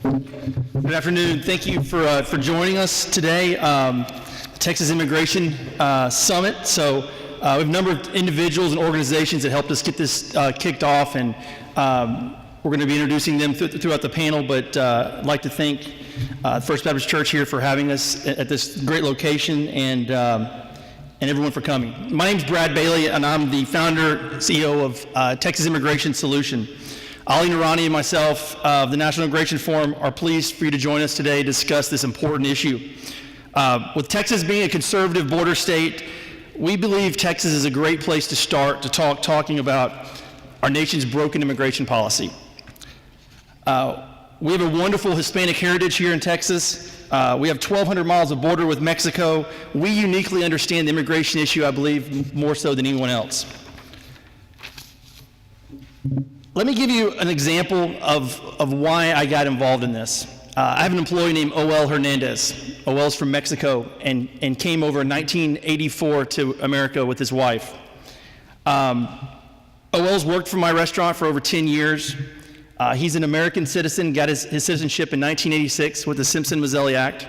Good afternoon. Thank you for joining us today, Texas Immigration Summit. So we have a number of individuals and organizations that helped us get this kicked off, and we're going to be introducing them throughout the panel, but I'd like to thank First Baptist Church here for having us at this great location, and everyone for coming. My name's Brad Bailey, and I'm the founder, CEO of Texas Immigration Solution. Ali Noorani and myself of the National Immigration Forum are pleased for you to join us today to discuss this important issue. With Texas being a conservative border state, we believe Texas is a great place to start to talking about our nation's broken immigration policy. We have a wonderful Hispanic heritage here in Texas. We have 1,200 miles of border with Mexico. We uniquely understand the immigration issue, I believe, more so than anyone else. Let me give you an example of why I got involved in this. I have an employee named O.L. Hernandez. O.L.'s from Mexico and came over in 1984 to America with his wife. O.L.'s worked for my restaurant for over 10 years. He's an American citizen, got his citizenship in 1986 with the Simpson-Mazzilli Act.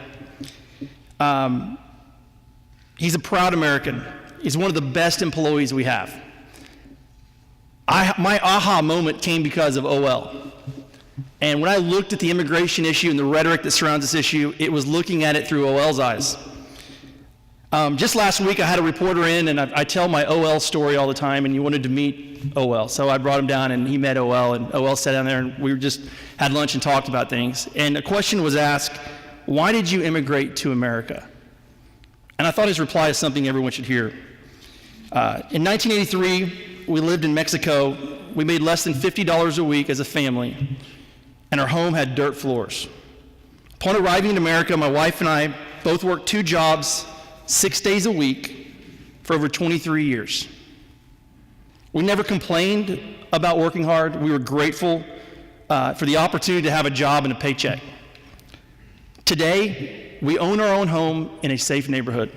He's a proud American. He's one of the best employees we have. My aha moment came because of O.L. And when I looked at the immigration issue and the rhetoric that surrounds this issue, it was looking at it through O.L.'s eyes. Just last week, I had a reporter in, and I tell my O.L. story all the time, and he wanted to meet O.L. So I brought him down, and he met O.L., and O.L. sat down there, and we just had lunch and talked about things. And a question was asked, why did you immigrate to America? And I thought his reply is something everyone should hear. In 1983, we lived in Mexico. We made less than $50 a week as a family, and our home had dirt floors. Upon arriving in America, my wife and I both worked 2 jobs, 6 days a week for over 23 years. We never complained about working hard. We were grateful for the opportunity to have a job and a paycheck. Today, we own our own home in a safe neighborhood.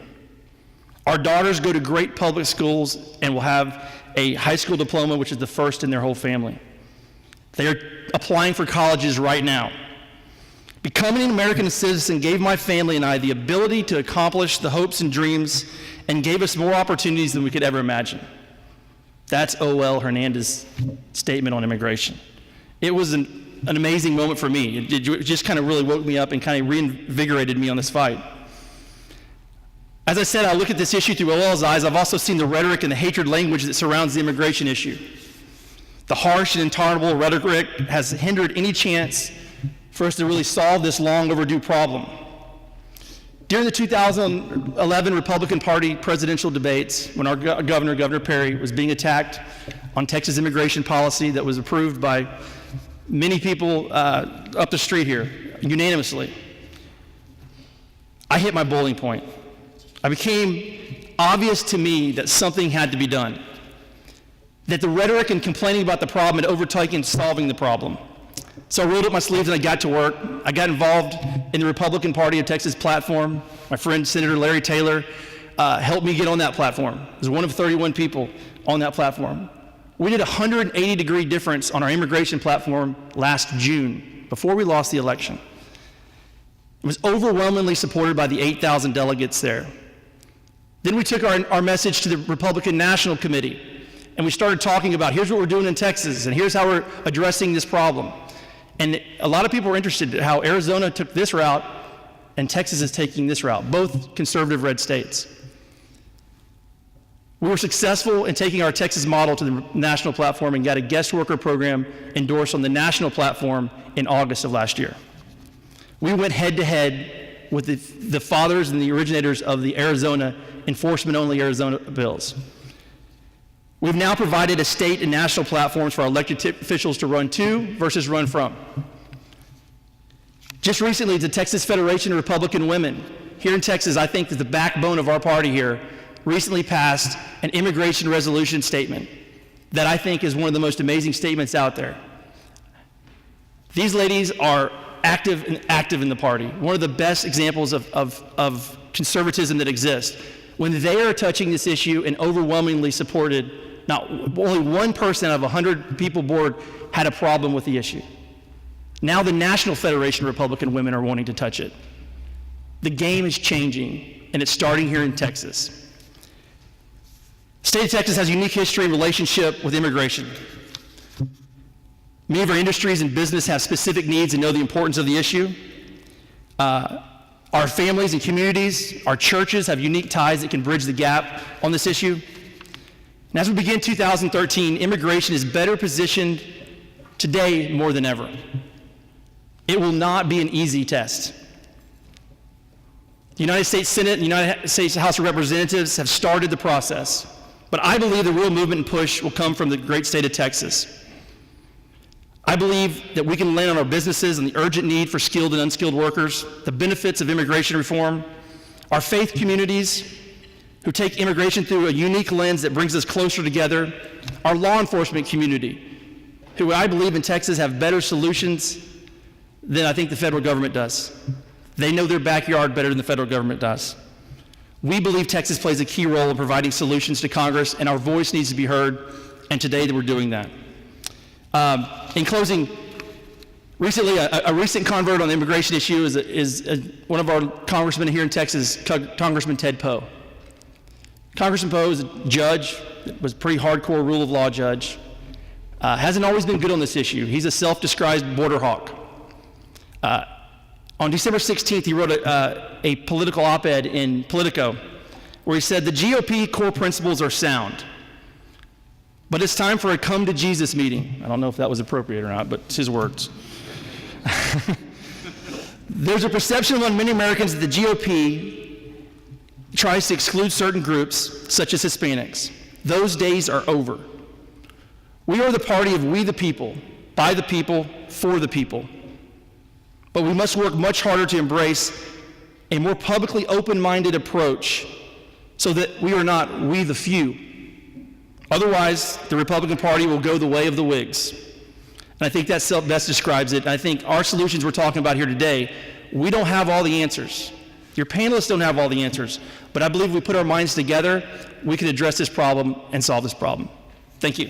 Our daughters go to great public schools and will have a high school diploma, which is the first in their whole family. They are applying for colleges right now. Becoming an American citizen gave my family and I the ability to accomplish the hopes and dreams and gave us more opportunities than we could ever imagine. That's O.L. Hernandez's statement on immigration. It was an amazing moment for me. It just kind of really woke me up and kind of reinvigorated me on this fight. As I said, I look at this issue through O.L.'s eyes. I've also seen the rhetoric and the hatred language that surrounds the immigration issue. The harsh and intolerable rhetoric has hindered any chance for us to really solve this long overdue problem. During the 2011 Republican Party presidential debates, when our Governor Perry, was being attacked on Texas immigration policy that was approved by many people up the street here, unanimously, I hit my boiling point. It became obvious to me that something had to be done, that the rhetoric and complaining about the problem had overtaken solving the problem. So I rolled up my sleeves and I got to work. I got involved in the Republican Party of Texas platform. My friend Senator Larry Taylor helped me get on that platform. I was one of 31 people on that platform. We did a 180-degree difference on our immigration platform last June, before we lost the election. It was overwhelmingly supported by the 8,000 delegates there. Then we took our message to the Republican National Committee, and we started talking about, here's what we're doing in Texas, and here's how we're addressing this problem. And a lot of people were interested in how Arizona took this route, and Texas is taking this route, both conservative red states. We were successful in taking our Texas model to the national platform and got a guest worker program endorsed on the national platform in August of last year. We went head-to-head with the fathers and the originators of the Arizona enforcement-only Arizona bills. We've now provided a state and national platforms for our elected officials to run to versus run from. Just recently, the Texas Federation of Republican Women here in Texas, I think that the backbone of our party here, recently passed an immigration resolution statement that I think is one of the most amazing statements out there. These ladies are active in the party, one of the best examples of conservatism that exists. When they are touching this issue and overwhelmingly supported, not only one person out of 100 people board had a problem with the issue. Now the National Federation of Republican Women are wanting to touch it. The game is changing, and it's starting here in Texas. The state of Texas has a unique history and relationship with immigration. Many of our industries and business have specific needs and know the importance of the issue. Our families and communities, our churches have unique ties that can bridge the gap on this issue. And as we begin 2013, immigration is better positioned today more than ever. It will not be an easy test. The United States Senate and the United States House of Representatives have started the process, but I believe the real movement and push will come from the great state of Texas. I believe that we can land on our businesses and the urgent need for skilled and unskilled workers, the benefits of immigration reform, our faith communities who take immigration through a unique lens that brings us closer together, our law enforcement community, who I believe in Texas have better solutions than I think the federal government does. They know their backyard better than the federal government does. We believe Texas plays a key role in providing solutions to Congress, and our voice needs to be heard, and today that we're doing that. In closing, recently, a recent convert on the immigration issue is one of our congressmen here in Texas, Congressman Ted Poe. Congressman Poe is a judge, was a pretty hardcore rule of law judge, hasn't always been good on this issue. He's a self-described border hawk. On December 16th, he wrote a political op-ed in Politico where he said, "The GOP core principles are sound, but it's time for a come to Jesus meeting." I don't know if that was appropriate or not, but it's his words. "There's a perception among many Americans that the GOP tries to exclude certain groups, such as Hispanics. Those days are over. We are the party of we the people, by the people, for the people. But we must work much harder to embrace a more publicly open-minded approach so that we are not we the few. Otherwise, the Republican Party will go the way of the Whigs." And I think that best describes it. And I think our solutions we're talking about here today, we don't have all the answers. Your panelists don't have all the answers. But I believe if we put our minds together, we can address this problem and solve this problem. Thank you.